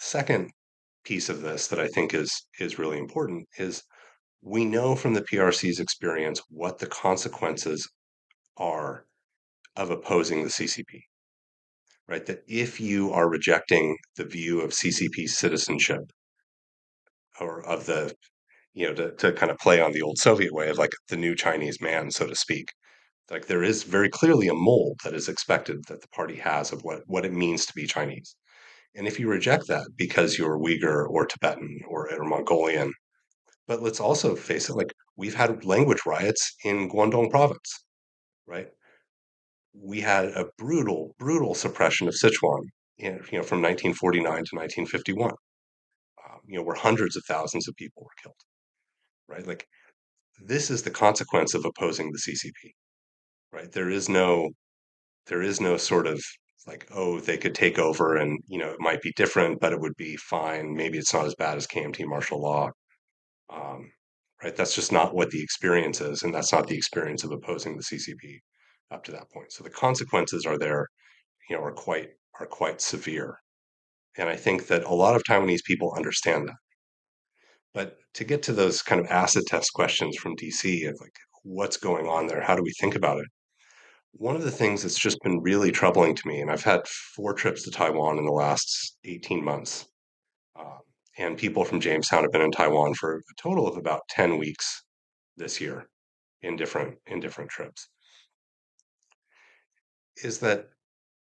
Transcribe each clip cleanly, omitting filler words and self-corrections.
second piece of this that I think is really important is we know from the PRC's experience what the consequences are of opposing the CCP, right? That if you are rejecting the view of CCP citizenship or of the, to kind of play on the old Soviet way of like the new Chinese man, so to speak, like there is very clearly a mold that is expected that the party has of what it means to be Chinese. And if you reject that because you're Uyghur or Tibetan or Mongolian, but let's also face it, like we've had language riots in Guangdong province, right? We had a brutal, brutal suppression of Sichuan, from 1949 to 1951, where hundreds of thousands of people were killed, right? Like this is the consequence of opposing the CCP, right? There is no sort of like, oh, they could take over and, it might be different, but it would be fine. Maybe it's not as bad as KMT martial law. Um, right? That's just not what the experience is. And that's not the experience of opposing the CCP up to that point. So the consequences are there, are quite severe. And I think that a lot of Taiwanese people understand that. But to get to those kind of acid test questions from DC of like, what's going on there? How do we think about it? One of the things that's just been really troubling to me, and I've had 4 trips to Taiwan in the last 18 months, um, and people from Jamestown have been in Taiwan for a total of about 10 weeks this year in different trips, is that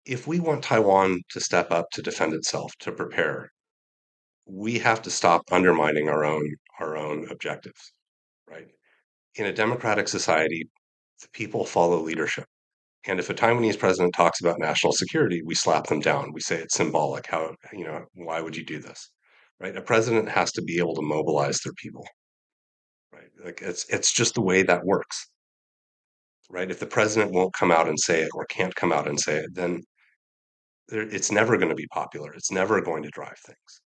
if we want Taiwan to step up to defend itself, to prepare, we have to stop undermining our own objectives, right? In a democratic society, the people follow leadership. And if a Taiwanese president talks about national security, we slap them down. We say it's symbolic. Why would you do this? Right? A president has to be able to mobilize their people, right? Like it's just the way that works, right? If the president won't come out and say it or can't come out and say it, then it's never going to be popular. It's never going to drive things,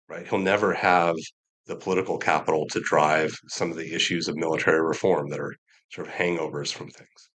right? He'll never have the political capital to drive some of the issues of military reform that are sort of hangovers from things.